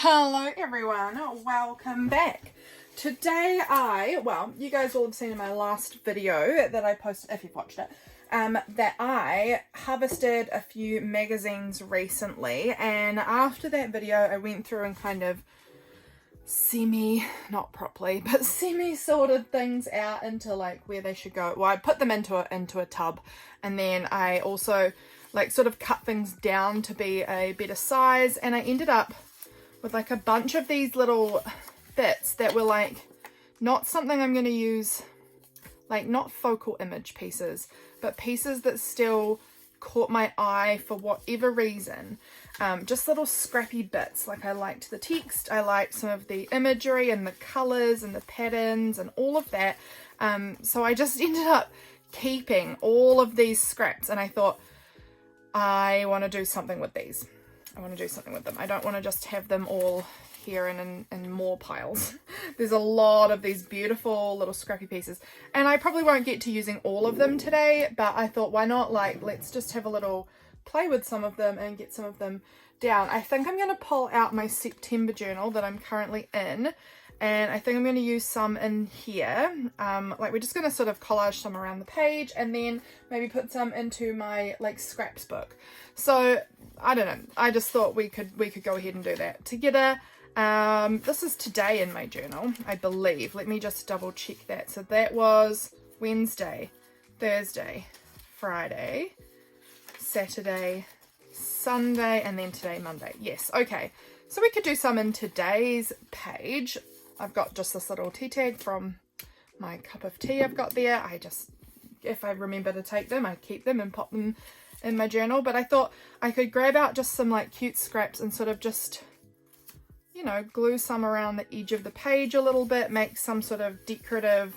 Hello everyone, welcome back. Today you guys will have seen in my last video that I posted, if you've watched it, that I harvested a few magazines recently, and after that video I went through and kind of not properly, but semi-sorted things out into like where they should go. Well, I put them into a tub, and then I also like sort of cut things down to be a better size, and I ended up with like a bunch of these little bits that were like not something I'm going to use, like not focal image pieces, but pieces that still caught my eye for whatever reason. Just little scrappy bits. Like I liked the text, I liked some of the imagery and the colors and the patterns and all of that. So I just ended up keeping all of these scraps, and I thought I want to do something with these. I want to do something with them. I don't want to just have them all here and in more piles. There's a lot of these beautiful little scrappy pieces, and I probably won't get to using all of them today, but I thought, why not, like, let's just have a little play with some of them and get some of them down. I think I'm going to pull out my September journal that I'm currently in, and I think I'm going to use some in here. Like we're just going to sort of collage some around the page, and then maybe put some into my like scraps book. So I don't know, I just thought we could go ahead and do that together. This is today in my journal, I believe. Let me just double check that. So that was Wednesday, Thursday, Friday, Saturday, Sunday, and then today, Monday. Yes, okay. So we could do some in today's page. I've got just this little tea tag from my cup of tea I've got there. If I remember to take them, I keep them and pop them in my journal. But I thought I could grab out just some like cute scraps and sort of just, you know, glue some around the edge of the page a little bit, make some sort of decorative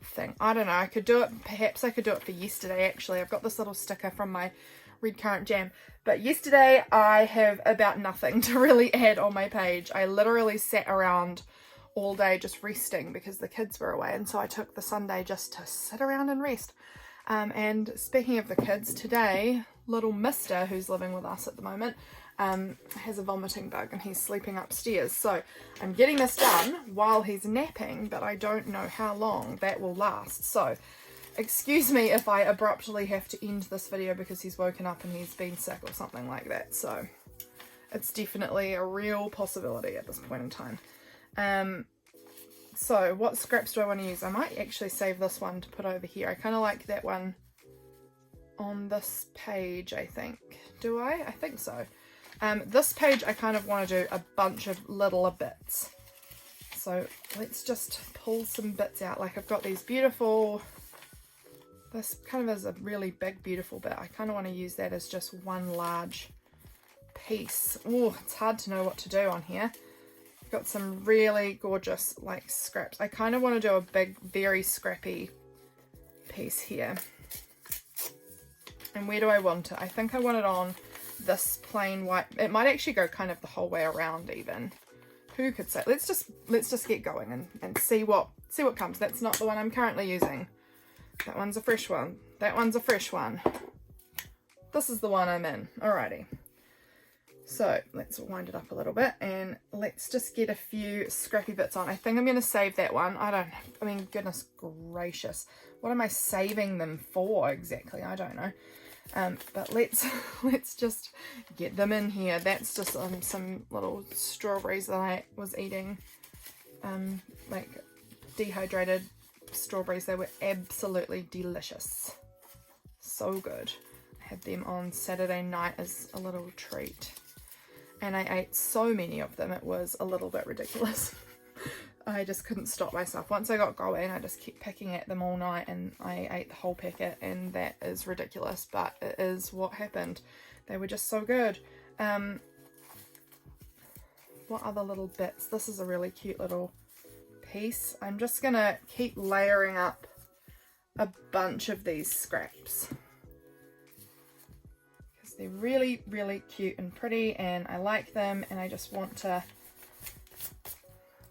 thing. I don't know, I could do it, perhaps I could do it for yesterday actually. I've got this little sticker from my red currant jam, but yesterday I have about nothing to really add on my page. I literally sat around all day just resting because the kids were away, and so I took the Sunday just to sit around and rest. And speaking of the kids, today little mister, who's living with us at the moment, has a vomiting bug and he's sleeping upstairs, so I'm getting this done while he's napping, but I don't know how long that will last. So excuse me if I abruptly have to end this video because he's woken up and he's been sick or something like that. So it's definitely a real possibility at this point in time. So what scraps do I want to use? I might actually save this one to put over here. I kind of like that one on this page, I think. Do I? I think so. This page I kind of want to do a bunch of littler bits. So let's just pull some bits out. Like I've got these beautiful, this kind of is a really big beautiful bit. I kind of want to use that as just one large piece. Oh, it's hard to know what to do on here. I've got some really gorgeous like scraps. I kind of want to do a big, very scrappy piece here. And where do I want it? I think I want it on this plain white. It might actually go kind of the whole way around even. Who could say? Let's just get going and see what comes. That's not the one I'm currently using. That one's a fresh one. That one's a fresh one. This is the one I'm in. Alrighty. So let's wind it up a little bit and let's just get a few scrappy bits on. I think I'm going to save that one. I mean, goodness gracious. What am I saving them for exactly? I don't know. But let's just get them in here. That's just some little strawberries that I was eating. Like dehydrated strawberries. They were absolutely delicious. So good. I had them on Saturday night as a little treat. And I ate so many of them, it was a little bit ridiculous. I just couldn't stop myself. Once I got going, I just kept picking at them all night, and I ate the whole packet, and that is ridiculous, but it is what happened. They were just so good. What other little bits? This is a really cute little piece. I'm just gonna keep layering up a bunch of these scraps. They're really, really cute and pretty, and I like them, and I just want to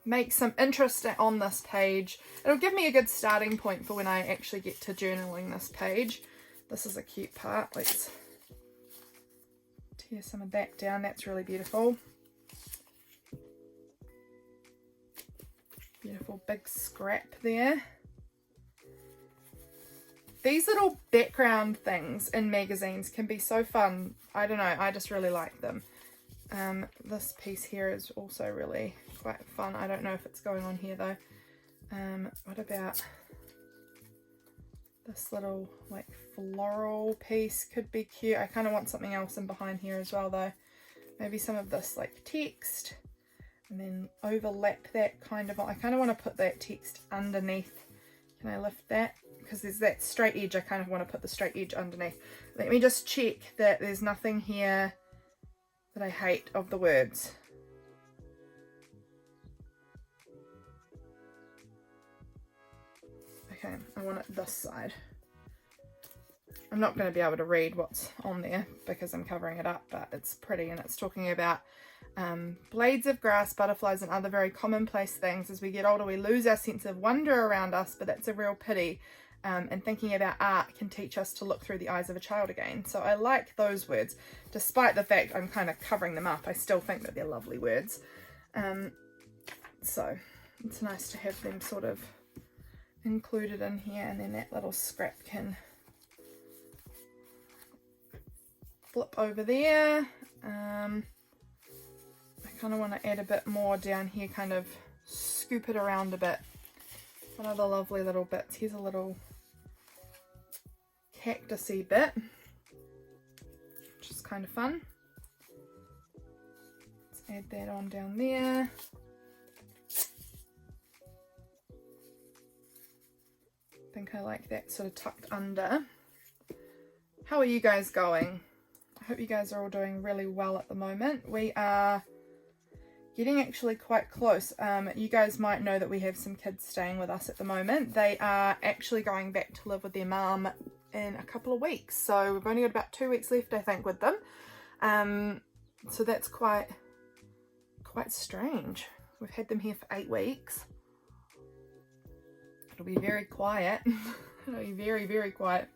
make some interest on this page. It'll give me a good starting point for when I actually get to journaling this page. This is a cute part. Let's tear some of that down. That's really beautiful. Beautiful big scrap there. These little background things in magazines can be so fun. I don't know, I just really like them. This piece here is also really quite fun. I don't know if it's going on here though. What about this little like floral piece? Could be cute. I kind of want something else in behind here as well though. Maybe some of this like text, and then overlap that kind of. I kind of want to put that text underneath. Can I lift that? Because there's that straight edge. I kind of want to put the straight edge underneath. Let me just check that there's nothing here that I hate of the words. Okay, I want it this side. I'm not going to be able to read what's on there because I'm covering it up, but it's pretty, and it's talking about blades of grass, butterflies, and other very commonplace things. As we get older, we lose our sense of wonder around us, but that's a real pity. And thinking about art can teach us to look through the eyes of a child again. So I like those words, despite the fact I'm kind of covering them up. I still think that they're lovely words. So it's nice to have them sort of included in here, and then that little scrap can flip over there. I kind of want to add a bit more down here, kind of scoop it around a bit. What other lovely little bits? Here's a little cactusy bit, which is kind of fun. Let's add that on down there. I think I like that sort of tucked under. How are you guys going? I hope you guys are all doing really well at the moment. We are getting actually quite close. You guys might know that we have some kids staying with us at the moment. They are actually going back to live with their mum in a couple of weeks. So we've only got about 2 weeks left, I think, with them. So that's quite strange. We've had them here for 8 weeks. It'll be very quiet. It'll be very, very quiet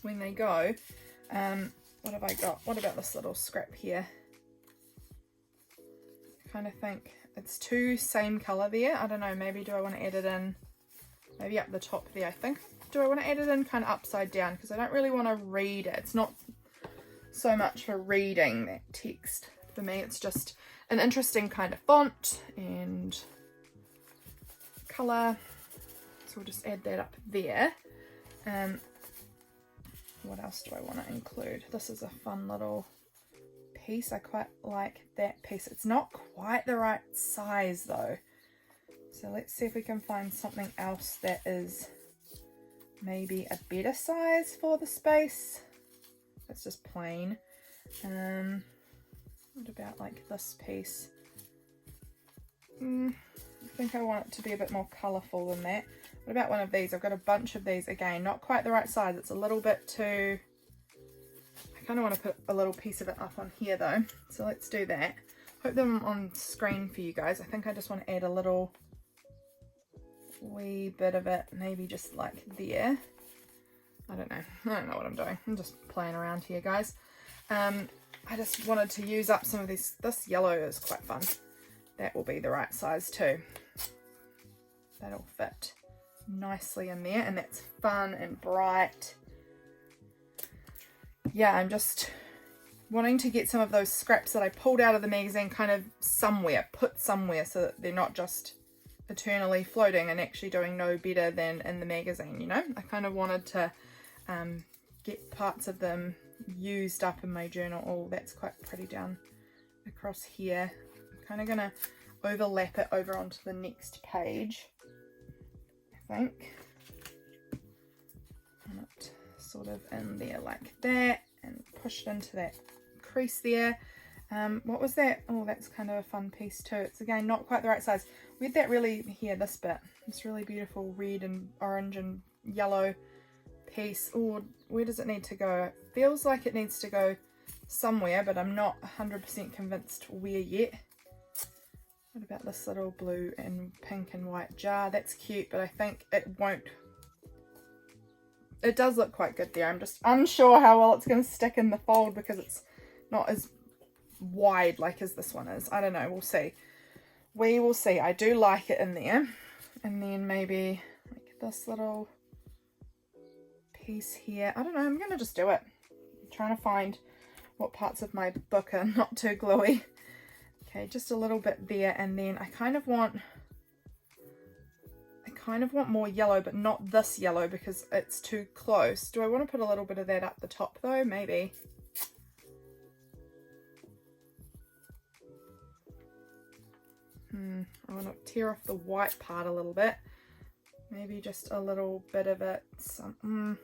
when they go. What have I got? What about this little scrap here? I kind of think it's two same colour there. I don't know, maybe do I want to add it in maybe up the top there, I think. Do I want to add it in kind of upside down? Because I don't really want to read it. It's not so much for reading that text for me. It's just an interesting kind of font and colour. So we'll just add that up there. What else do I want to include? This is a fun little piece. I quite like that piece. It's not quite the right size though. So let's see if we can find something else that is maybe a better size for the space. It's just plain. What about like this piece? I think I want it to be a bit more colourful than that. What about one of these? I've got a bunch of these. Again, not quite the right size. It's a little bit too... I kind of want to put a little piece of it up on here though. So let's do that. Hope them on screen for you guys. I think I just want to add a little wee bit of it, maybe just like there. I don't know what I'm doing. I'm just playing around here, guys. I just wanted to use up some of this. This yellow is quite fun. That will be the right size too. That'll fit nicely in there, and that's fun and bright. Yeah, I'm just wanting to get some of those scraps that I pulled out of the magazine kind of put somewhere so that they're not just eternally floating and actually doing no better than in the magazine, you know. I kind of wanted to get parts of them used up in my journal. Oh, that's quite pretty down across here. I'm kind of going to overlap it over onto the next page, I think. And it sort of in there like that, and push it into that crease there. What was that? Oh, that's kind of a fun piece too. It's again not quite the right size. Where'd that really, here, this bit, this really beautiful red and orange and yellow piece. Oh, where does it need to go? It feels like it needs to go somewhere, but I'm not 100% convinced where yet. What about this little blue and pink and white jar? That's cute, but I think it won't. It does look quite good there. I'm just unsure how well it's going to stick in the fold because it's not as wide like as this one is. I don't know. We'll see. We will see. I do like it in there. And then maybe like this little piece here. I don't know, I'm going to just do it. I'm trying to find what parts of my book are not too gluey. Okay, just a little bit there, and then I kind of want more yellow, but not this yellow because it's too close. Do I want to put a little bit of that up the top though? Maybe. I want to tear off the white part a little bit. Maybe just a little bit of it. I'm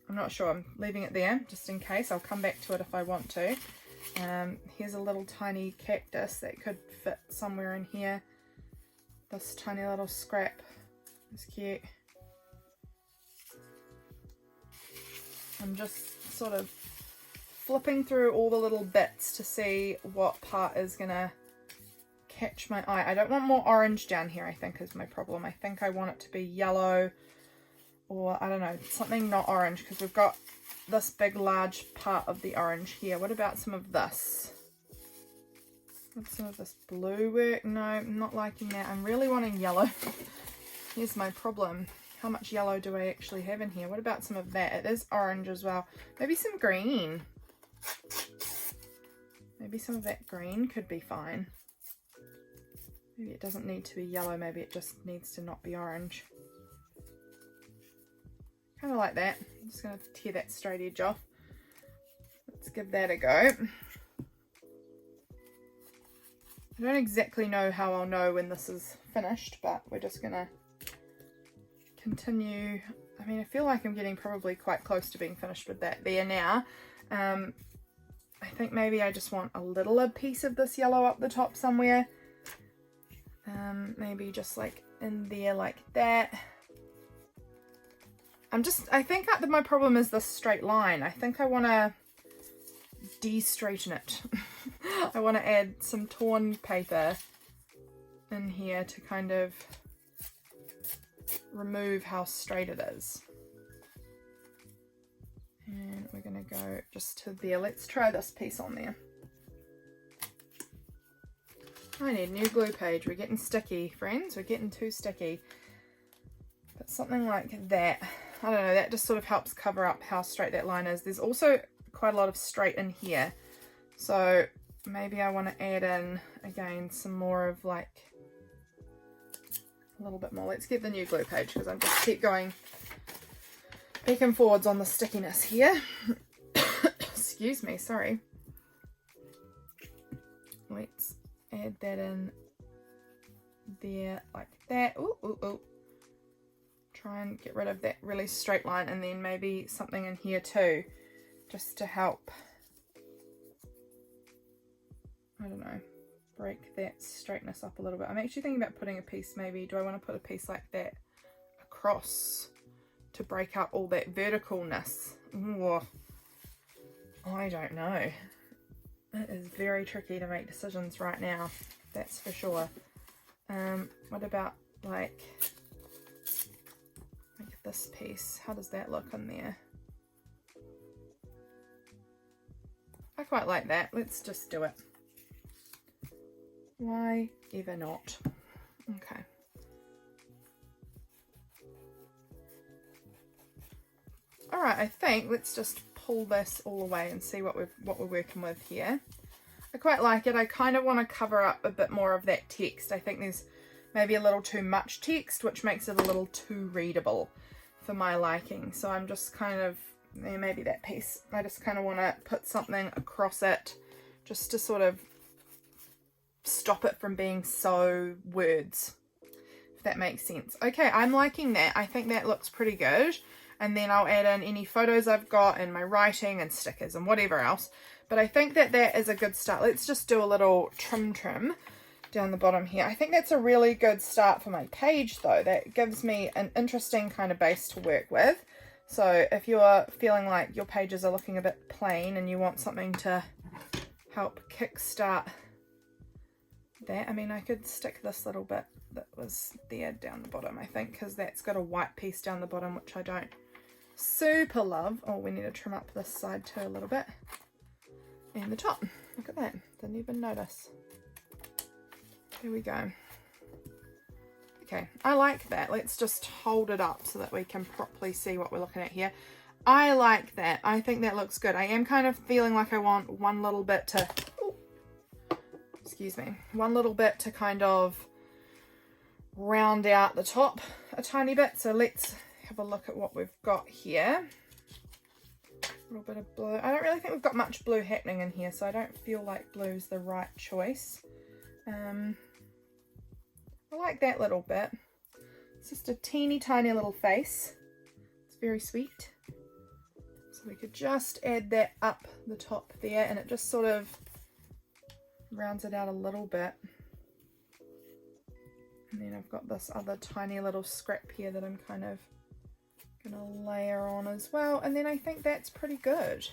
not sure. I'm leaving it there just in case. I'll come back to it if I want to. Here's a little tiny cactus that could fit somewhere in here. This tiny little scrap is cute. I'm just sort of flipping through all the little bits to see what part is gonna catch my eye. I don't want more orange down here, I think, is my problem. I think I want it to be yellow, or I don't know, something not orange, because we've got this big large part of the orange here. What about some of this? What's some of this blue work? No, I'm not liking that. I'm really wanting yellow. Here's my problem. How much yellow do I actually have in here? What about some of that? It is orange as well. Maybe some green. Maybe some of that green could be fine. Maybe it doesn't need to be yellow. Maybe it just needs to not be orange. Kind of like that. I'm just going to tear that straight edge off. Let's give that a go. I don't exactly know how I'll know when this is finished, but we're just going to continue. I mean, I feel like I'm getting probably quite close to being finished with that there now. I think maybe I just want a little piece of this yellow up the top somewhere. Maybe just like in there like that. I think that my problem is this straight line. I think I want to de-straighten it. I want to add some torn paper in here to kind of remove how straight it is. And we're going to go just to there. Let's try this piece on there. I need new glue page. We're getting sticky, friends. We're getting too sticky. But something like that. I don't know, that just sort of helps cover up how straight that line is. There's also quite a lot of straight in here. So maybe I want to add in, again, some more of like a little bit more. Let's get the new glue page because I'm just keep going back and forwards on the stickiness here. Excuse me, sorry. Let's add that in there like that. Ooh, ooh, ooh. Try and get rid of that really straight line, and then maybe something in here too, just to help, I don't know, break that straightness up a little bit. I'm actually thinking about putting a piece, maybe, do I want to put a piece like that across to break up all that verticalness? Ooh, I don't know. It is very tricky to make decisions right now, that's for sure. What about like this piece? How does that look in there? I quite like that. Let's just do it. Why ever not? Okay. Alright, I think let's just pull this all away and see what we're working with here. I quite like it. I kind of want to cover up a bit more of that text. I think there's maybe a little too much text, which makes it a little too readable for my liking. So I'm just kind of, maybe that piece, I just kind of want to put something across it just to sort of stop it from being so words, if that makes sense. Okay, I'm liking that. I think that looks pretty good. And then I'll add in any photos I've got and my writing and stickers and whatever else. But I think that that is a good start. Let's just do a little trim down the bottom here. I think that's a really good start for my page though. That gives me an interesting kind of base to work with. So if you're feeling like your pages are looking a bit plain and you want something to help kickstart that, I mean, I could stick this little bit that was there down the bottom, I think, because that's got a white piece down the bottom, which I don't super love. Oh, we need to trim up this side too a little bit. And the top, look at that, didn't even notice. There we go. Okay, I like that. Let's just hold it up so that we can properly see what we're looking at here. I like that. I think that looks good. I am kind of feeling like I want one little bit to, excuse me, one little bit to kind of round out the top a tiny bit. So let's have a look at what we've got here. A little bit of blue. I don't really think we've got much blue happening in here, so I don't feel like blue's the right choice. I like that little bit. It's just a teeny tiny little face. It's very sweet. So we could just add that up the top there, and it just sort of rounds it out a little bit. And then I've got this other tiny little scrap here that I'm kind of gonna layer on as well. And then I think that's pretty good.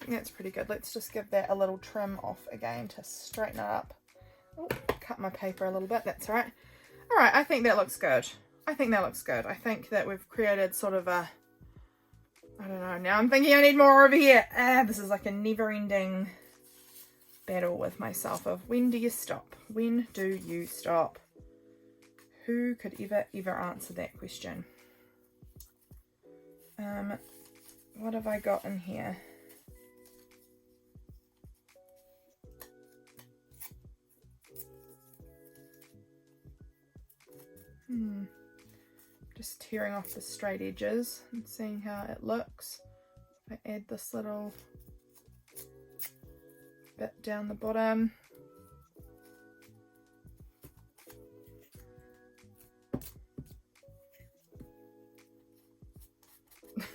I think that's pretty good. Let's just give that a little trim off again to straighten it up. Oh, cut my paper a little bit, that's all right. All right, I think that looks good. I think that looks good. I think that we've created sort of a, I don't know, now I'm thinking I need more over here. This is like a never-ending battle with myself of when do you stop? When do you stop? Who could ever answer that question? What have I got in here? Just tearing off the straight edges and seeing how it looks. I add this little bit down the bottom.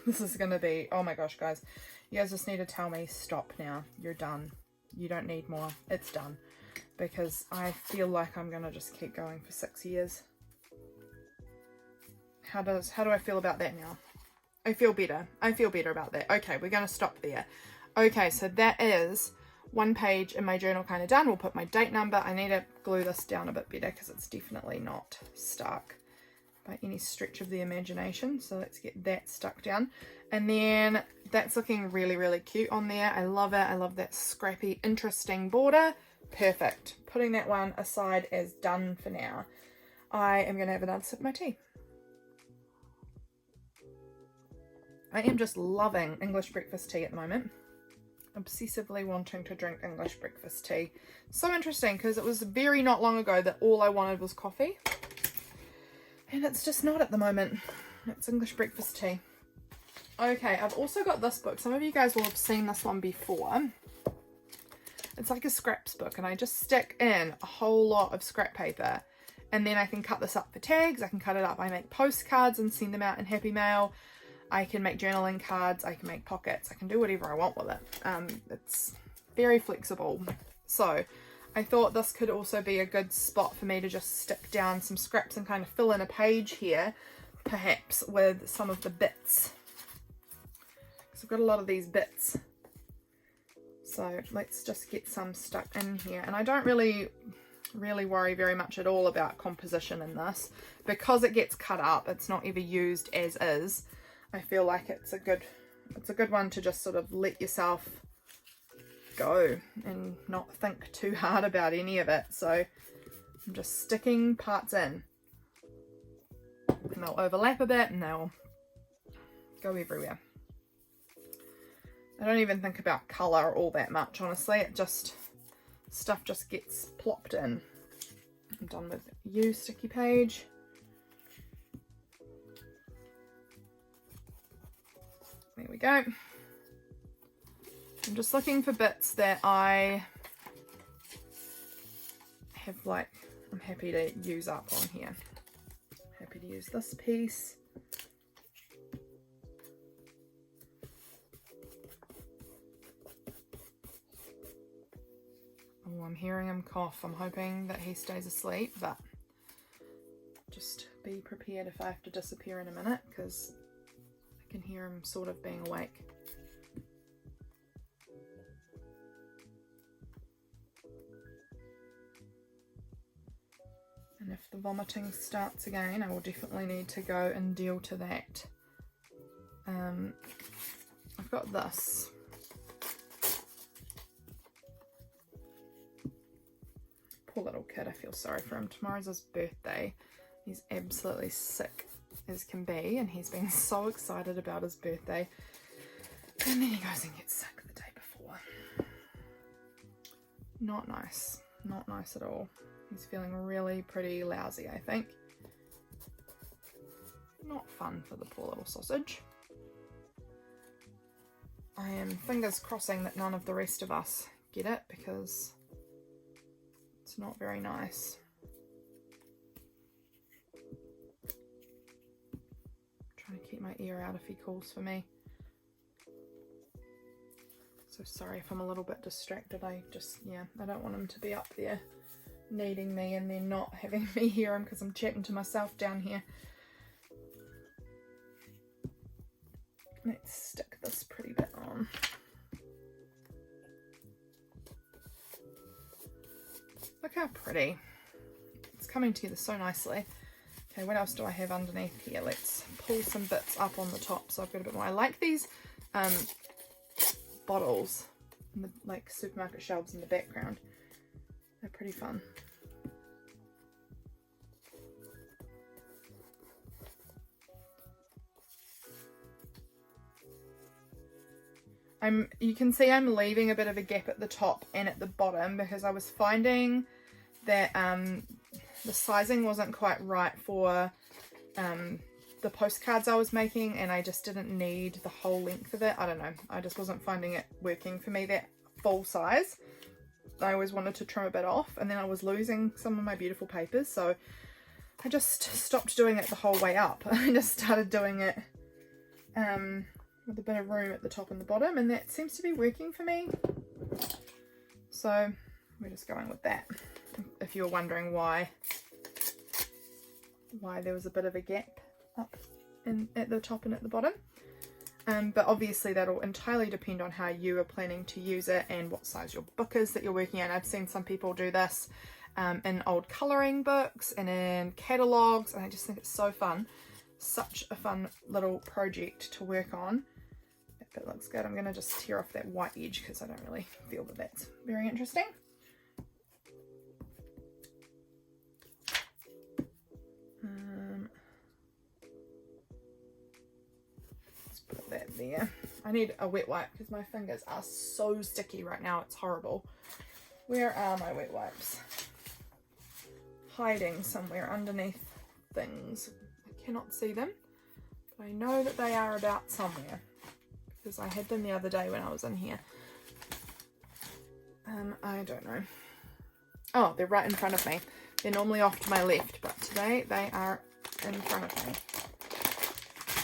This is gonna be, oh my gosh guys, you guys just need to tell me stop now, you're done, you don't need more, it's done, because I feel like I'm gonna just keep going for 6 years. How do I feel about that now? I feel better about that. Okay, we're gonna stop there. Okay, so that is one page in my journal kind of done. We'll put my date number. I need to glue this down a bit better because it's definitely not stuck by any stretch of the imagination. So let's get that stuck down. And then that's looking really, really cute on there. I love it. I love that scrappy, interesting border. Perfect. Putting that one aside as done for now. I am going to have another sip of my tea. I am just loving English breakfast tea at the moment. Obsessively wanting to drink English breakfast tea. So interesting because it was very not long ago that all I wanted was coffee. And it's just not at the moment. It's English breakfast tea. Okay, I've also got this book. Some of you guys will have seen this one before. It's like a scraps book and I just stick in a whole lot of scrap paper. And then I can cut this up for tags. I can cut it up. I make postcards and send them out in Happy Mail. I can make journaling cards, I can make pockets, I can do whatever I want with it. It's very flexible. So I thought this could also be a good spot for me to just stick down some scraps and kind of fill in a page here, perhaps with some of the bits. So I've got a lot of these bits. So let's just get some stuck in here. And I don't really worry very much at all about composition in this. Because it gets cut up, it's not ever used as is. I feel like it's a good one to just sort of let yourself go and not think too hard about any of it. So I'm just sticking parts in and they'll overlap a bit and they'll go everywhere. I don't even think about colour all that much, honestly. Stuff just gets plopped in. I'm done with you, sticky page. There we go. I'm just looking for bits that I have I'm happy to use up on here. Happy to use this piece. Oh, I'm hearing him cough. I'm hoping that he stays asleep, but just be prepared if I have to disappear in a minute because I can hear him sort of being awake. And if the vomiting starts again, I will definitely need to go and deal to that. I've got this. Poor little kid, I feel sorry for him. Tomorrow's his birthday. He's absolutely sick as can be, and he's been so excited about his birthday. And then he goes and gets sick the day before. Not nice. Not nice at all. He's feeling really pretty lousy, I think. Not fun for the poor little sausage. I am fingers crossing that none of the rest of us get it, because it's not very nice. Trying to keep my ear out if he calls for me. So sorry if I'm a little bit distracted. I don't want him to be up there needing me and then not having me hear him because I'm chatting to myself down here. Let's stick this pretty bit on. Look how pretty. It's coming together so nicely. Okay, what else do I have underneath here? Let's pull some bits up on the top so I've got a bit more. I like these bottles in the like supermarket shelves in the background. They're pretty fun. You can see I'm leaving a bit of a gap at the top and at the bottom because I was finding that the sizing wasn't quite right for the postcards I was making, and I just didn't need the whole length of it. I don't know, I just wasn't finding it working for me, that full size. I always wanted to trim a bit off, and then I was losing some of my beautiful papers, so I just stopped doing it the whole way up. I just started doing it with a bit of room at the top and the bottom, and that seems to be working for me. So we're just going with that. If you're wondering why there was a bit of a gap up at the top and at the bottom. But obviously that'll entirely depend on how you are planning to use it and what size your book is that you're working in. I've seen some people do this in old colouring books and in catalogues, and I just think it's so fun. Such a fun little project to work on. That bit looks good. I'm going to just tear off that white edge because I don't really feel that that's very interesting. Let's put that there. I need a wet wipe because my fingers are so sticky right now. It's horrible. Where are my wet wipes? Hiding somewhere underneath things. I cannot see them, but I know that they are about somewhere because I had them the other day when I was in here. I don't know. Oh, they're right in front of me. They're normally off to my left, but today they are in front of me.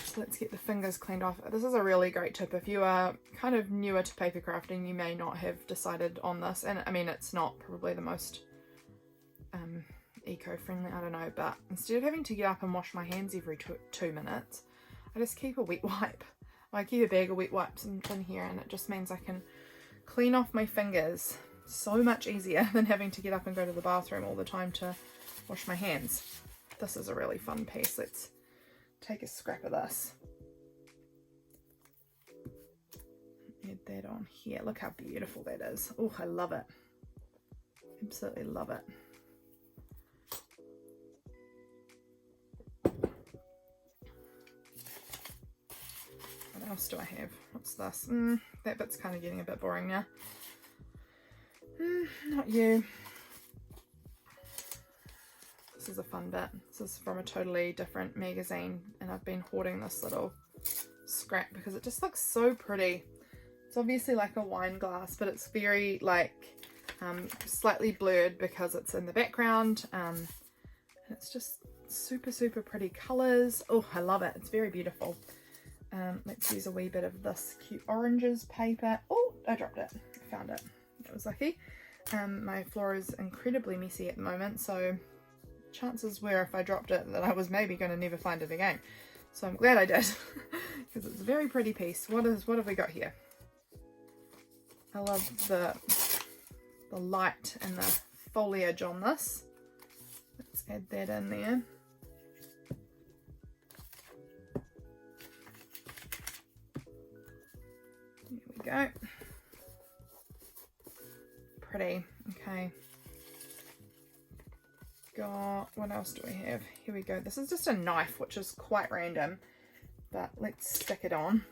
So let's get the fingers cleaned off. This is a really great tip. If you are kind of newer to paper crafting, you may not have decided on this. And I mean, it's not probably the most eco-friendly, I don't know, but instead of having to get up and wash my hands every 2 minutes, I just keep a wet wipe. I keep a bag of wet wipes in here, and it just means I can clean off my fingers so much easier than having to get up and go to the bathroom all the time to wash my hands. This is a really fun piece. Let's take a scrap of this. Add that on here. Look how beautiful that is. Oh, I love it. Absolutely love it. What else do I have? What's this? That bit's kind of getting a bit boring now. Not you. This is a fun bit. This is from a totally different magazine, and I've been hoarding this little scrap because it just looks so pretty. It's obviously like a wine glass, but it's very like slightly blurred because it's in the background. It's just super pretty colours. Oh, I love it. It's very beautiful. Let's use a wee bit of this cute oranges paper. Oh, I dropped it. I found it. That was lucky. My floor is incredibly messy at the moment, so chances were if I dropped it that I was maybe going to never find it again. So I'm glad I did because it's a very pretty piece. What have we got here? I love the light and the foliage on this. Let's add that in there. There we go. Pretty. Okay. got, what else do we have? Here we go. This is just a knife, which is quite random, but let's stick it on.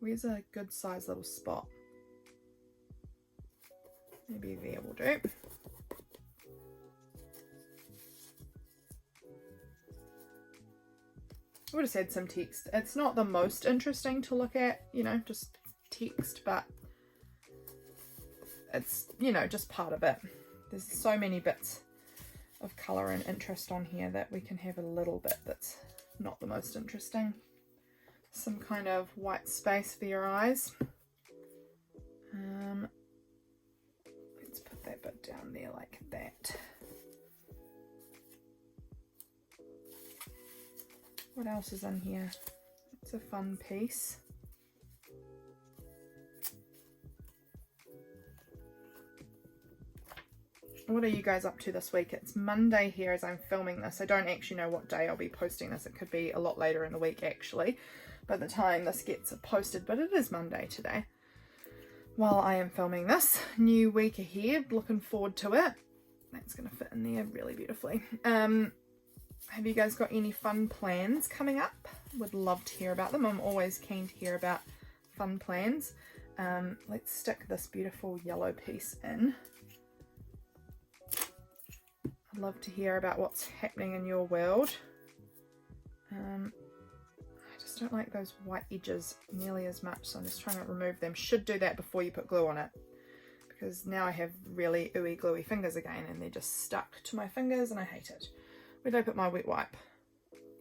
Where's a good size little spot? Maybe there will do. I would have said some text. It's not the most interesting to look at, you know, just text, but it's, you know, just part of it. There's so many bits of colour and interest on here that we can have a little bit that's not the most interesting. Some kind of white space for your eyes. Let's put that bit down there like that. What else is in here? It's a fun piece. What are you guys up to this week? It's Monday here as I'm filming this. I don't actually know what day I'll be posting this. It could be a lot later in the week actually, by the time this gets posted, but it is Monday today. While I am filming this, new week ahead, looking forward to it. That's going to fit in there really beautifully. Have you guys got any fun plans coming up? Would love to hear about them. I'm always keen to hear about fun plans. Let's stick this beautiful yellow piece in. I'd love to hear about what's happening in your world. I just don't like those white edges nearly as much, so I'm just trying to remove them. Should do that before you put glue on it, because now I have really ooey gluey fingers again and they're just stuck to my fingers and I hate it. Where did I put my wet wipe?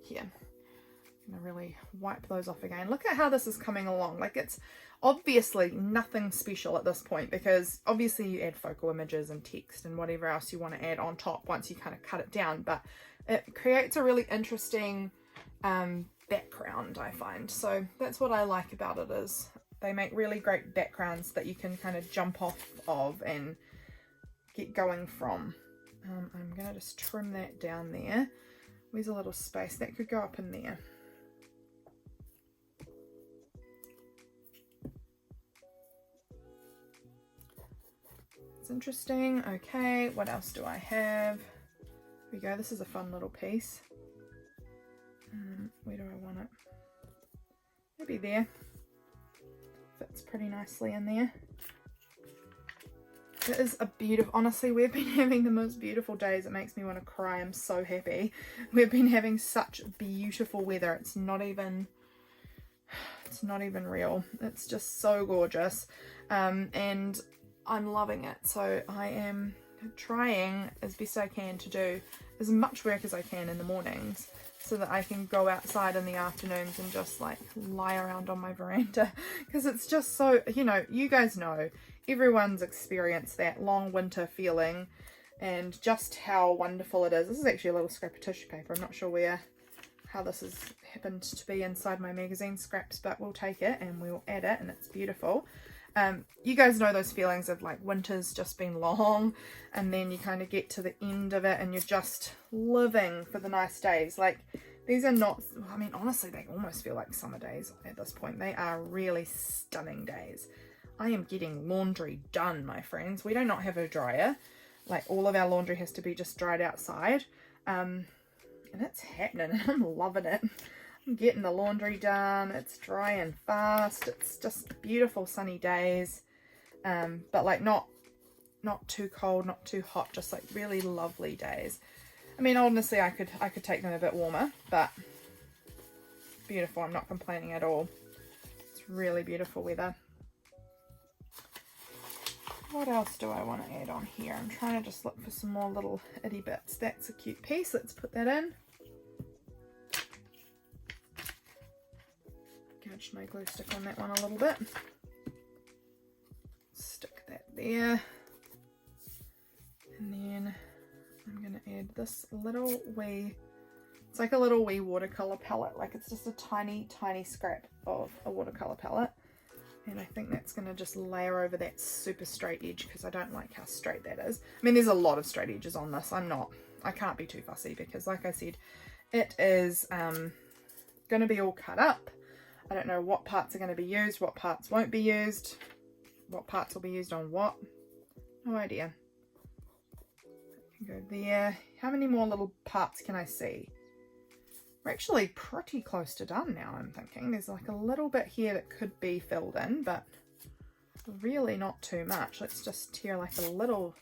Here. I'm gonna really wipe those off again. Look at how this is coming along. Like, it's obviously nothing special at this point, because obviously you add focal images and text and whatever else you want to add on top once you kind of cut it down, but it creates a really interesting background, I find. So that's what I like about it, is they make really great backgrounds that you can kind of jump off of and get going from. I'm going to just trim that down there. Where's a little space? That could go up in there. It's interesting. Okay, what else do I have? Here we go. This is a fun little piece. Where do I want it? Maybe there. Fits pretty nicely in there. It is a beautiful, honestly, we've been having the most beautiful days. It makes me want to cry. I'm so happy. We've been having such beautiful weather. It's not even real. It's just so gorgeous. And I'm loving it. So I am trying as best I can to do as much work as I can in the mornings, so that I can go outside in the afternoons and just like lie around on my veranda, because it's just so, you know, you guys know, everyone's experienced that long winter feeling and just how wonderful it is. This is actually a little scrap of tissue paper. I'm not sure how this has happened to be inside my magazine scraps, but we'll take it and we'll add it, and it's beautiful. You guys know those feelings of like winter's just been long and then you kind of get to the end of it and you're just living for the nice days. Like, these are not, I mean, honestly, they almost feel like summer days at this point. They are really stunning days. I am getting laundry done, my friends. We do not have a dryer. Like, all of our laundry has to be just dried outside. And it's happening. I'm loving it. I'm getting the laundry done. It's drying fast. It's just beautiful sunny days. But like not too cold, not too hot, just like really lovely days. I mean, honestly, I could take them a bit warmer, but beautiful. I'm not complaining at all. It's really beautiful weather. What else do I want to add on here? I'm trying to just look for some more little itty bits. That's a cute piece. Let's put that in. Gouged my glue stick on that one a little bit. Stick that there. And then I'm going to add this little wee, it's like a little wee watercolor palette. Like, it's just a tiny, tiny scrap of a watercolor palette. And I think that's going to just layer over that super straight edge, because I don't like how straight that is. I mean, there's a lot of straight edges on this. I can't be too fussy, because like I said, it is going to be all cut up. I don't know what parts are going to be used, what parts won't be used, what parts will be used on what. No idea. Go there. How many more little parts can I see? We're actually pretty close to done now, I'm thinking. There's like a little bit here that could be filled in, but really not too much. Let's just tear like a little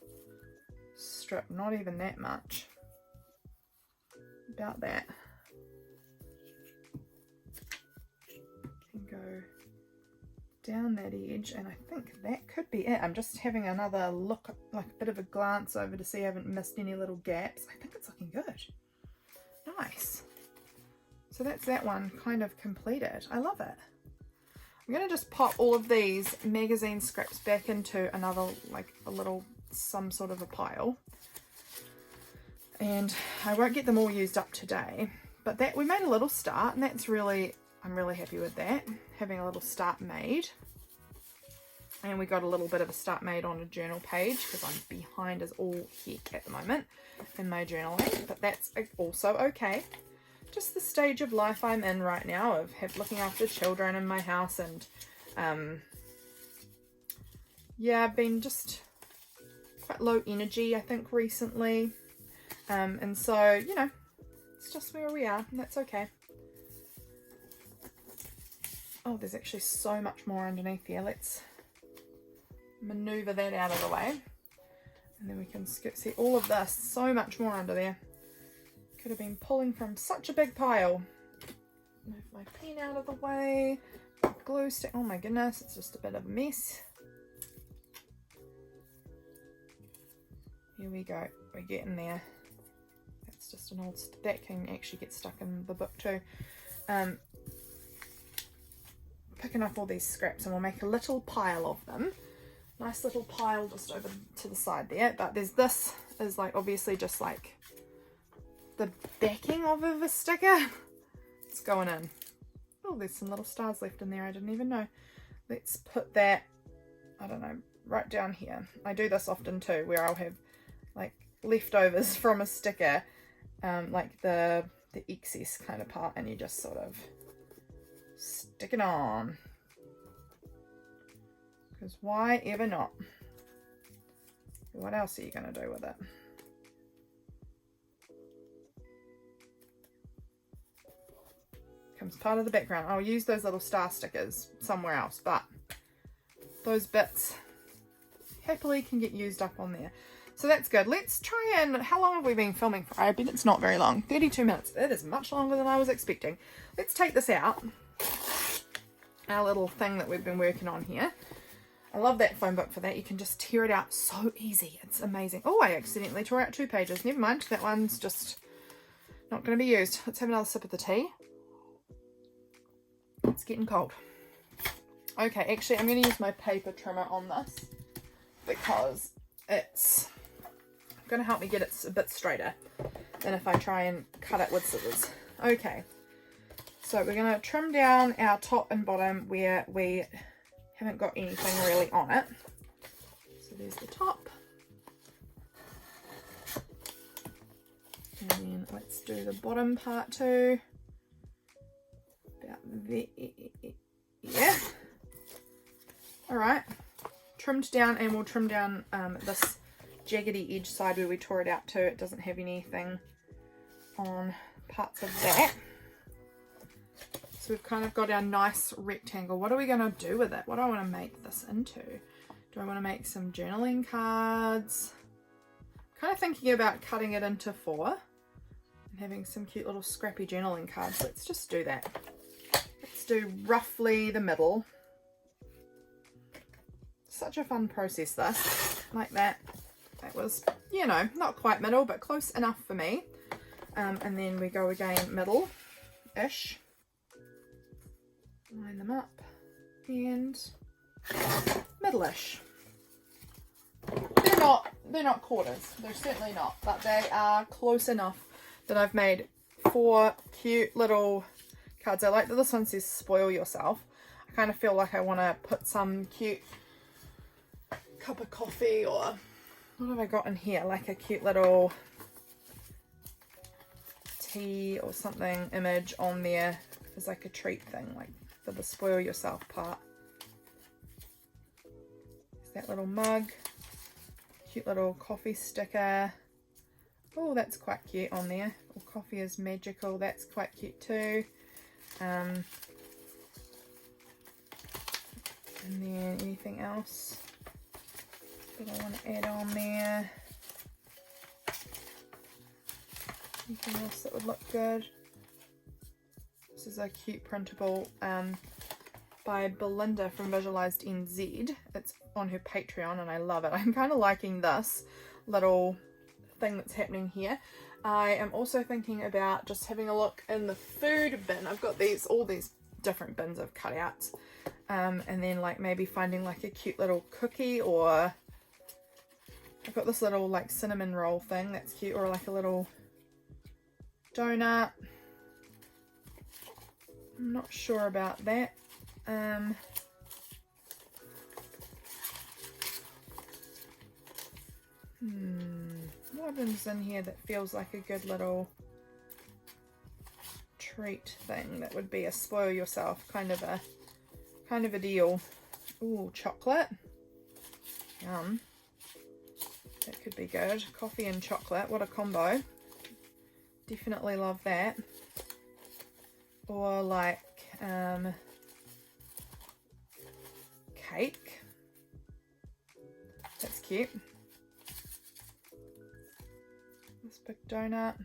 strip, not even that much. About that. Can go down that edge, and I think that could be it. I'm just having another look, like a bit of a glance over to see I haven't missed any little gaps. I think it's looking good. Nice. So that's that one kind of completed. I love it. I'm going to just pop all of these magazine scraps back into another, like a little, some sort of a pile. And I won't get them all used up today, but that we made a little start, and that's really, I'm really happy with that, having a little start made. And we got a little bit of a start made on a journal page because I'm behind as all heck at the moment in my journaling, but that's also okay. Just the stage of life I'm in right now of looking after children in my house, and yeah, I've been just quite low energy, I think, recently. And so, you know, it's just where we are, and that's okay. Oh, there's actually so much more underneath here. Let's maneuver that out of the way. And then we can see all of this, so much more under there. Could have been pulling from such a big pile. Move my pen out of the way. Glue stick, oh my goodness, it's just a bit of a mess. Here we go, we're getting there. That's just an old, that can actually get stuck in the book too. Picking up all these scraps, and we'll make a little pile of them. Nice little pile just over to the side there, but there's this is like obviously just like the backing of a sticker. It's going in. Oh, there's some little stars left in there, I didn't even know. Let's put that, I don't know, right down here. I do this often too, where I'll have like leftovers from a sticker, like the excess kind of part, and you just sort of stick it on. Because why ever not? What else are you going to do with it? Becomes part of the background. I'll use those little star stickers somewhere else, but those bits happily can get used up on there. So that's good. Let's try and, how long have we been filming for? I bet it's not very long. 32 minutes. It is much longer than I was expecting. Let's take this out. Our little thing that we've been working on here. I love that phone book for that. You can just tear it out so easy. It's amazing. Oh, I accidentally tore out 2 pages. Never mind. That one's just not going to be used. Let's have another sip of the tea. It's getting cold. Okay, actually, I'm going to use my paper trimmer on this because it's going to help me get it a bit straighter than if I try and cut it with scissors. Okay, so we're going to trim down our top and bottom where we haven't got anything really on it. So there's the top. And then let's do the bottom part too. About there. Yeah. Alright. Trimmed down, and we'll trim down this jaggedy edge side where we tore it out too. It doesn't have anything on parts of that. So we've kind of got our nice rectangle. What are we going to do with it? What do I want to make this into? Do I want to make some journaling cards? Kind of thinking about cutting it into 4 and having some cute little scrappy journaling cards. Let's just do that. Let's do roughly the middle. Such a fun process this. Like that. That was, you know, not quite middle, but close enough for me. And then we go again middle-ish. Line them up and middle-ish. They're not quarters, they're certainly not, but they are close enough that I've made 4 cute little cards. I like that this one says spoil yourself. I kind of feel like I want to put some cute cup of coffee, or what have I got in here, like a cute little tea or something image on there as like a treat thing, like for the spoil yourself part. There's that little mug, cute little coffee sticker, Oh, that's quite cute on there. Or coffee is magical, that's quite cute too. And then anything else that I want to add on there? Anything else that would look good? This is a cute printable by Belinda from Visualized NZ. It's on her Patreon and I love it. I'm kind of liking this little thing that's happening here. I am also thinking about just having a look in the food bin. I've got all these different bins of cutouts, and then like maybe finding like a cute little cookie, or I've got this little like cinnamon roll thing that's cute, or like a little donut. I'm not sure about that. What happens in here that feels like a good little treat thing that would be a spoil yourself kind of a deal? Ooh, chocolate. Yum. That could be good. Coffee and chocolate, what a combo. Definitely love that. Or like cake. That's cute. This big donut.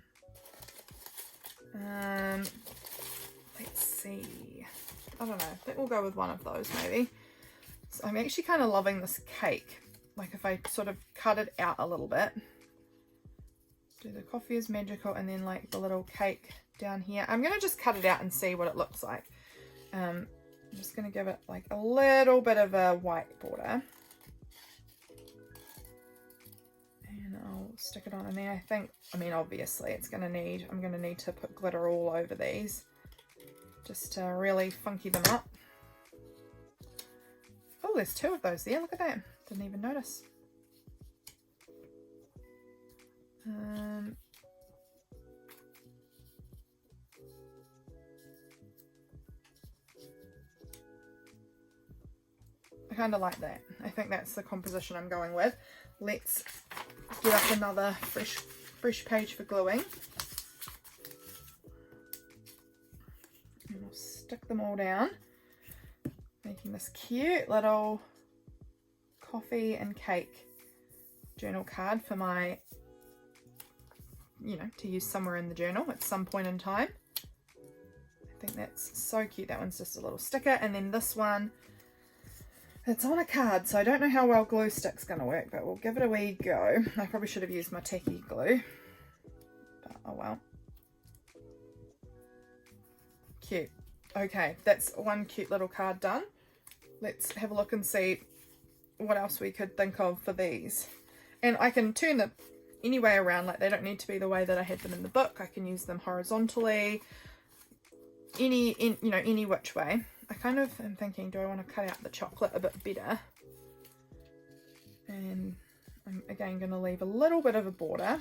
Let's see. I don't know. I think we'll go with one of those maybe. So I'm actually kind of loving this cake. Like if I sort of cut it out a little bit. Do the coffee is magical and then like the little cake down here. I'm going to just cut it out and see what it looks like. I'm just going to give it like a little bit of a white border. And I'll stick it on in there. I mean obviously I'm going to need to put glitter all over these just to really funky them up. Oh, there's two of those there. Look at that. Didn't even notice. I kind of like that. I think that's the composition I'm going with. Let's get up another fresh page for gluing. And we'll stick them all down, making this cute little coffee and cake journal card for my, to use somewhere in the journal at some point in time. I think that's so cute. That one's just a little sticker. And then this one, it's on a card, so I don't know how well glue stick's going to work, but we'll give it a wee go. I probably should have used my tacky glue, but oh well. Cute. Okay, that's one cute little card done. Let's have a look and see what else we could think of for these. And I can turn them any way around, like they don't need to be the way that I had them in the book. I can use them horizontally, any which way. I kind of am thinking, do I want to cut out the chocolate a bit better? And I'm again going to leave a little bit of a border,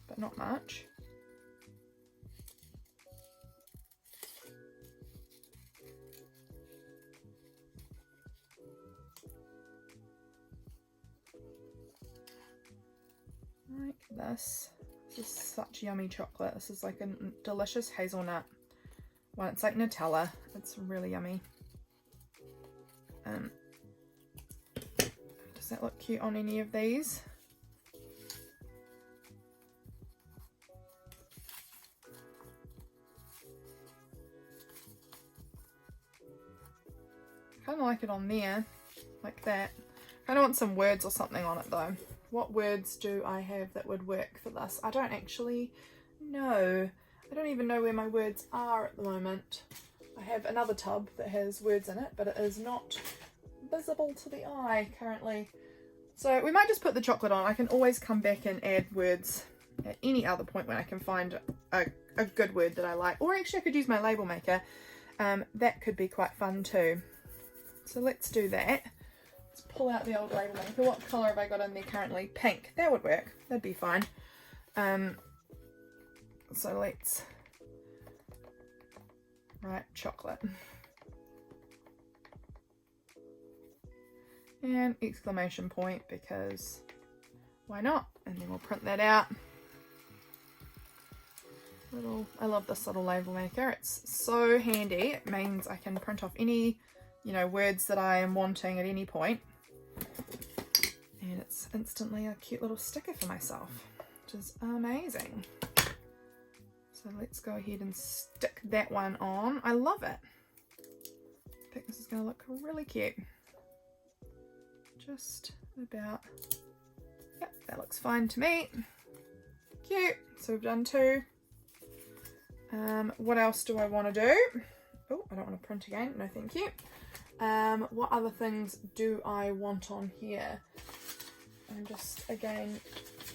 but not much. Like this. This is such yummy chocolate. This is like a delicious hazelnut one. It's like Nutella. It's really yummy. Does that look cute on any of these? Kind of like it on there, like that. Kind of want some words or something on it though. What words do I have that would work for this? I don't actually know. I don't even know where my words are at the moment. I have another tub that has words in it, but it is not visible to the eye currently. So we might just put the chocolate on. I can always come back and add words at any other point when I can find a good word that I like. Or actually I could use my label maker. That could be quite fun too. So let's do that. Let's pull out the old label maker. What colour have I got in there currently? Pink. That would work. That'd be fine. So let's write chocolate. And exclamation point, because why not? And then we'll print that out. I love this little label maker. It's so handy. It means I can print off any, you know, words that I am wanting at any point. And it's instantly a cute little sticker for myself, which is amazing. So let's go ahead and stick that one on. I love it. I think this is going to look really cute. Just about, yep, that looks fine to me. Cute. So we've done 2. What else do I want to do? Oh, I don't want to print again. No, thank you. What other things do I want on here? I'm just, again,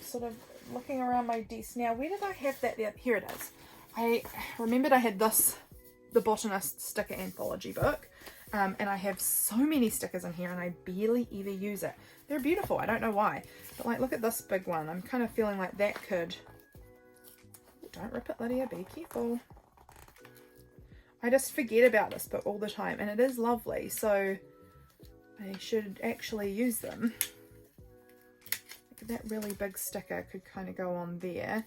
sort of looking around my desk now. Where did I have that there? Here it is. I remembered I had this, the Botanist sticker anthology book. And I have so many stickers in here and I barely ever use it. They're beautiful. I don't know why. But like, look at this big one. I'm kind of feeling like that could... Don't rip it, Lydia. Be careful. I just forget about this book all the time. And it is lovely. So I should actually use them. That really big sticker could kind of go on there.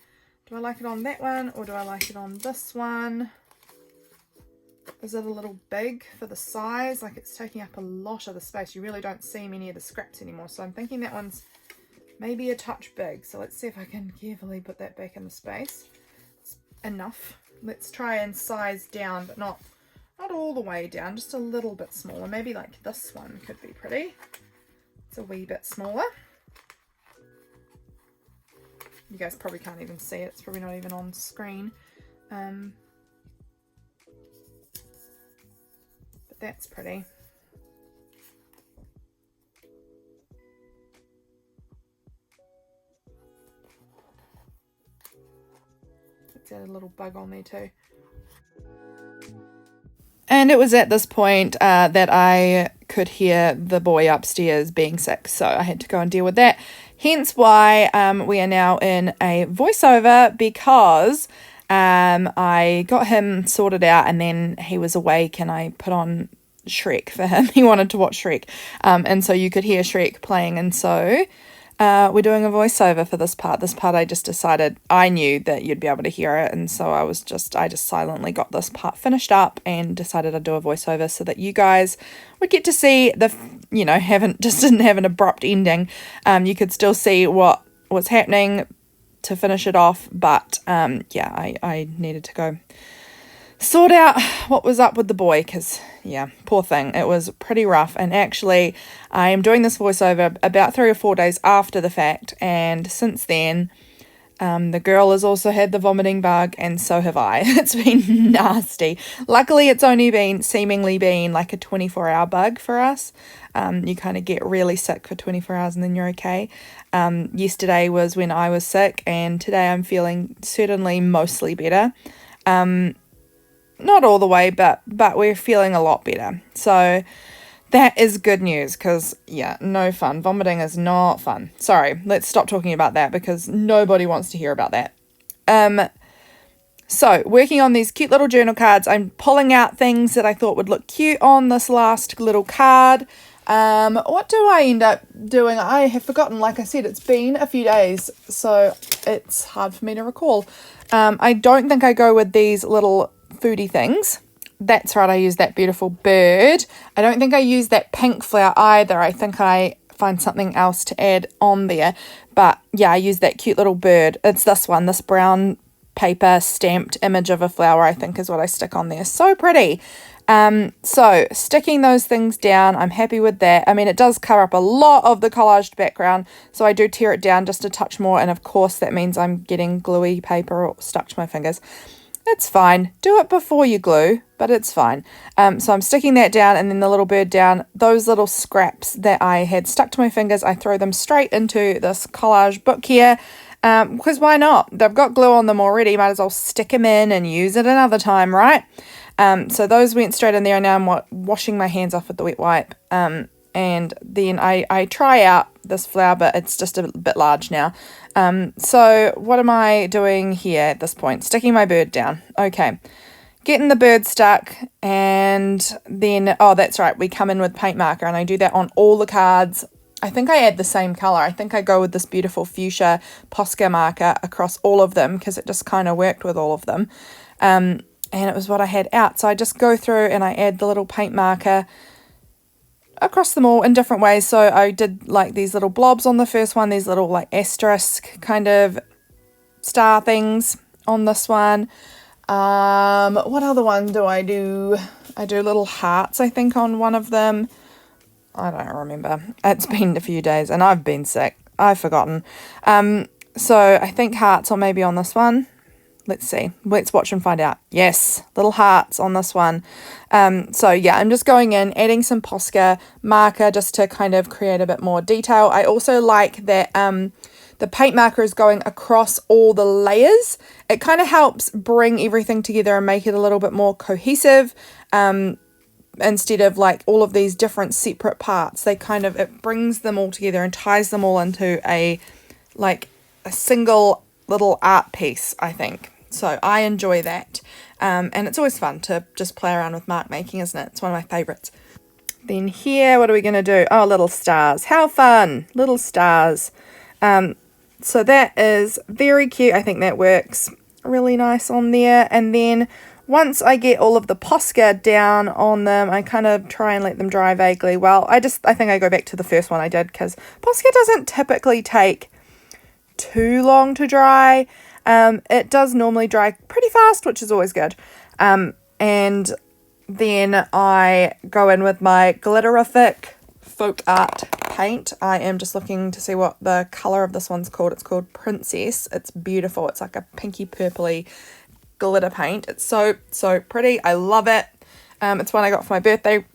Do I like it on that one or do I like it on this one? Is it a little big for the size? Like it's taking up a lot of the space. You really don't see many of the scraps anymore. So I'm thinking that one's maybe a touch big. So let's see if I can carefully put that back in the space. It's enough. Let's try and size down, but not all the way down, just a little bit smaller. Maybe like this one could be pretty. It's a wee bit smaller. You guys probably can't even see it. It's probably not even on screen. But that's pretty. Let's add a little bug on there too. And it was at this point that I could hear the boy upstairs being sick, so I had to go and deal with that. Hence why we are now in a voiceover, because I got him sorted out and then he was awake and I put on Shrek for him. He wanted to watch Shrek, and so you could hear Shrek playing, and so we're doing a voiceover for this part. This part I just decided, I knew that you'd be able to hear it, and so I just silently got this part finished up and decided I'd do a voiceover so that you guys would get to see the, you know, didn't have an abrupt ending. You could still see what was happening to finish it off, but yeah, I needed to go sort out what was up with the boy, because yeah, poor thing, it was pretty rough. And actually I am doing this voiceover about 3 or 4 days after the fact, and since then the girl has also had the vomiting bug, and so have I. It's been nasty. Luckily it's only seemingly been like a 24-hour bug for us. You kind of get really sick for 24 hours and then you're okay. Yesterday was when I was sick, and today I'm feeling certainly mostly better. Not all the way, but we're feeling a lot better. So that is good news, because, yeah, no fun. Vomiting is not fun. Sorry, let's stop talking about that because nobody wants to hear about that. So working on these cute little journal cards, I'm pulling out things that I thought would look cute on this last little card. What do I end up doing? I have forgotten. Like I said, it's been a few days, so it's hard for me to recall. I don't think I go with these little foodie things. That's right, I use that beautiful bird. I don't think I use that pink flower either. I think I find something else to add on there. But yeah, I use that cute little bird. It's this one, this brown paper stamped image of a flower, I think is what I stick on there. So pretty. So sticking those things down, I'm happy with that. I mean, it does cover up a lot of the collaged background, so I do tear it down just a touch more, and of course that means I'm getting gluey paper stuck to my fingers. It's fine. Do it before you glue, but it's fine. So I'm sticking that down, and then the little bird down. Those little scraps that I had stuck to my fingers, I throw them straight into this collage book here, because why not? They've got glue on them already. Might as well stick them in and use it another time, right? So those went straight in there, and now I'm washing my hands off with the wet wipe. And then I try out this flower, but it's just a bit large now. So what am I doing here at this point? Sticking my bird down. Okay. Getting the bird stuck, and then, oh, that's right, we come in with paint marker, and I do that on all the cards. I think I add the same color. I think I go with this beautiful fuchsia Posca marker across all of them because it just kind of worked with all of them. And it was what I had out. So I just go through and I add the little paint marker across them all in different ways. So I did like these little blobs on the first one, these little like asterisk kind of star things on this one. What other one do? I do little hearts, I think, on one of them. I don't remember. It's been a few days and I've been sick. I've forgotten. So I think hearts or maybe on this one. Let's see. Let's watch and find out. Yes, little hearts on this one. So yeah, I'm just going in, adding some Posca marker just to kind of create a bit more detail. I also like that the paint marker is going across all the layers. It kind of helps bring everything together and make it a little bit more cohesive. Instead of like all of these different separate parts, it brings them all together and ties them all into a single little art piece, I think. So I enjoy that. And it's always fun to just play around with mark making, isn't it? It's one of my favorites. Then here, what are we going to do? Oh, little stars. How fun. Little stars. So that is very cute. I think that works really nice on there. And then once I get all of the Posca down on them, I kind of try and let them dry vaguely well. I think I go back to the first one I did because Posca doesn't typically take too long to dry. It does normally dry pretty fast, which is always good. And then I go in with my Glitterific Folk Art paint. I am just looking to see what the colour of this one's called. It's called Princess. It's beautiful. It's like a pinky purpley glitter paint. It's so pretty. I love it. It's one I got for my birthday.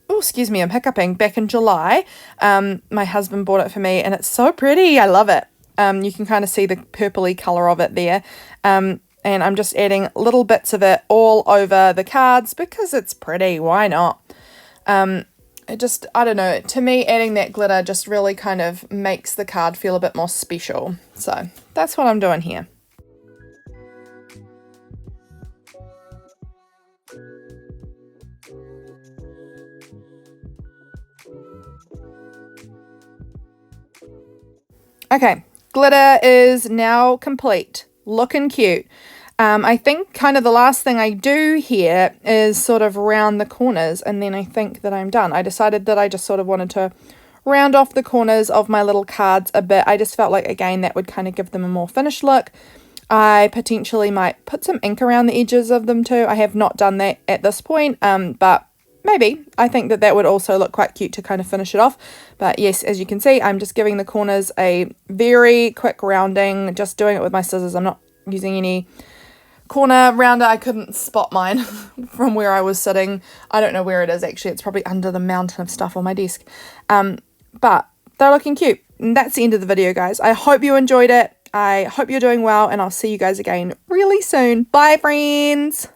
Oh, excuse me, I'm hiccuping. Back in July. My husband bought it for me and it's so pretty. I love it. You can kind of see the purpley colour of it there. And I'm just adding little bits of it all over the cards because it's pretty. Why not? I don't know. To me, adding that glitter just really kind of makes the card feel a bit more special. So that's what I'm doing here. Okay, glitter is now complete. Looking cute. I think kind of the last thing I do here is sort of round the corners and then I think that I'm done. I decided that I just sort of wanted to round off the corners of my little cards a bit. I just felt like, again, that would kind of give them a more finished look. I potentially might put some ink around the edges of them too. I have not done that at this point, but maybe. I think that would also look quite cute to kind of finish it off. But yes, as you can see, I'm just giving the corners a very quick rounding, just doing it with my scissors. I'm not using any corner rounder. I couldn't spot mine from where I was sitting. I don't know where it is actually. It's probably under the mountain of stuff on my desk. But they're looking cute. And that's the end of the video, guys. I hope you enjoyed it. I hope you're doing well, and I'll see you guys again really soon. Bye, friends.